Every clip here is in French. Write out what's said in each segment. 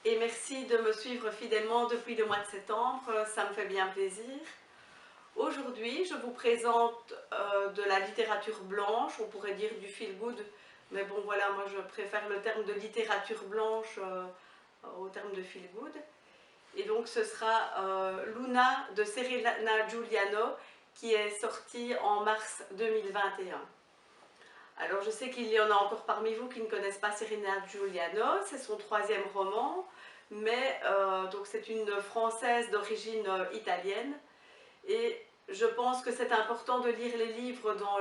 et merci de me suivre fidèlement depuis le mois de septembre, ça me fait bien plaisir. Aujourd'hui, je vous présente de la littérature blanche, on pourrait dire du feel good, mais bon voilà, moi je préfère le terme de littérature blanche au terme de feel good. Et donc ce sera Luna de Serena Giuliano qui est sortie en mars 2021. Alors je sais qu'il y en a encore parmi vous qui ne connaissent pas Serena Giuliano, c'est son troisième roman, mais donc c'est une Française d'origine italienne. Et je pense que c'est important de lire les livres dans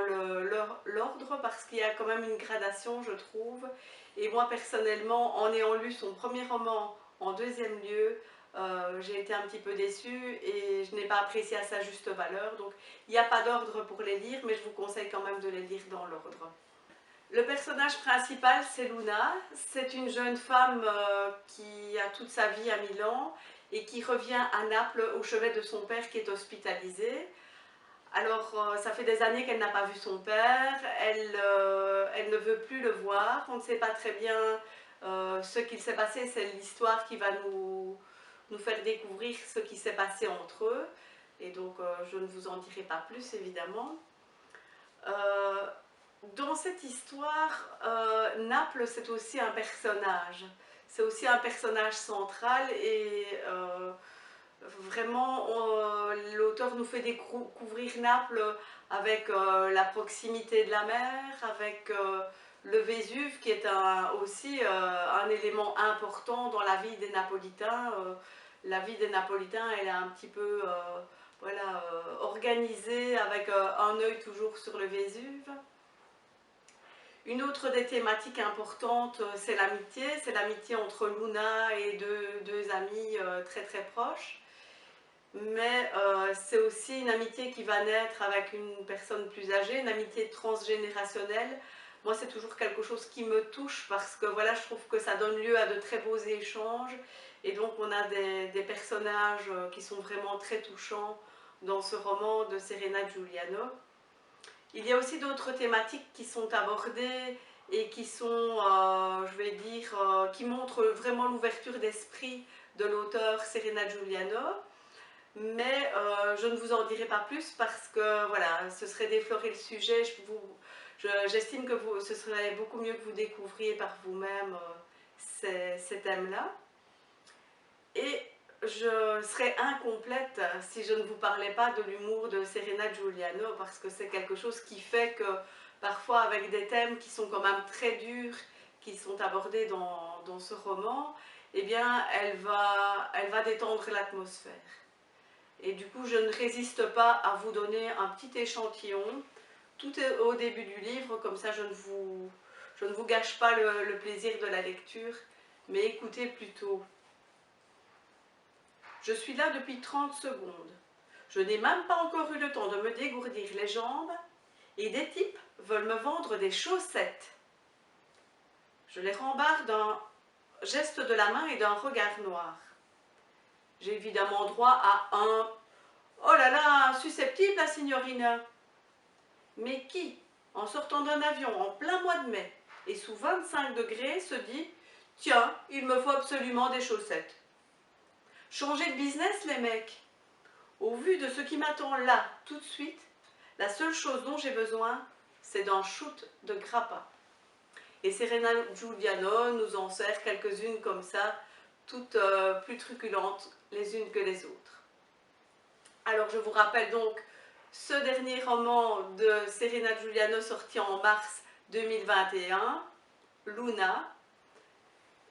l'ordre parce qu'il y a quand même une gradation, je trouve. Et moi personnellement, en ayant lu son premier roman en deuxième lieu, j'ai été un petit peu déçue et je n'ai pas apprécié à sa juste valeur. Donc il n'y a pas d'ordre pour les lire, mais je vous conseille quand même de les lire dans l'ordre. Le personnage principal, c'est Luna. C'est une jeune femme qui a toute sa vie à Milan et qui revient à Naples au chevet de son père qui est hospitalisé. Alors, ça fait des années qu'elle n'a pas vu son père, elle ne veut plus le voir, on ne sait pas très bien ce qu'il s'est passé, c'est l'histoire qui va nous faire découvrir ce qui s'est passé entre eux. Et donc, je ne vous en dirai pas plus, évidemment. Dans cette histoire, Naples, c'est aussi un personnage. C'est aussi un personnage central et vraiment, l'auteur nous fait découvrir Naples avec la proximité de la mer, avec le Vésuve qui est aussi un élément important dans la vie des Napolitains. La vie des Napolitains, elle est un petit peu voilà, organisée avec un œil toujours sur le Vésuve. Une autre des thématiques importantes, c'est l'amitié entre Luna et deux amis très très proches. Mais c'est aussi une amitié qui va naître avec une personne plus âgée, une amitié transgénérationnelle. Moi, c'est toujours quelque chose qui me touche parce que voilà, je trouve que ça donne lieu à de très beaux échanges. Et donc, on a des personnages qui sont vraiment très touchants dans ce roman de Serena Giuliano. Il y a aussi d'autres thématiques qui sont abordées et qui sont, je vais dire, qui montrent vraiment l'ouverture d'esprit de l'auteur Serena Giuliano. Mais je ne vous en dirai pas plus parce que voilà, ce serait d'effleurer le sujet. J'estime que ce serait beaucoup mieux que vous découvriez par vous-même ces thèmes-là. Et je serais incomplète si je ne vous parlais pas de l'humour de Serena Giuliano parce que c'est quelque chose qui fait que parfois avec des thèmes qui sont quand même très durs, qui sont abordés dans ce roman, eh bien elle va détendre l'atmosphère. Et du coup, je ne résiste pas à vous donner un petit échantillon, tout est au début du livre, comme ça je ne vous gâche pas le plaisir de la lecture, mais écoutez plutôt. Je suis là depuis 30 secondes. Je n'ai même pas encore eu le temps de me dégourdir les jambes et des types veulent me vendre des chaussettes. Je les rembarre d'un geste de la main et d'un regard noir. J'ai évidemment droit à un « Oh là là, susceptible la signorina !» Mais qui, en sortant d'un avion en plein mois de mai et sous 25 degrés, se dit « Tiens, il me faut absolument des chaussettes !» Changer de business, les mecs. Au vu de ce qui m'attend là, tout de suite, la seule chose dont j'ai besoin, c'est d'un shoot de grappa. Et Serena Giuliano nous en sert quelques-unes comme ça, toutes plus truculentes les unes que les autres. Alors je vous rappelle donc ce dernier roman de Serena Giuliano sorti en mars 2021, Luna.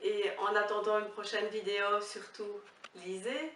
Et en attendant une prochaine vidéo, surtout lisez.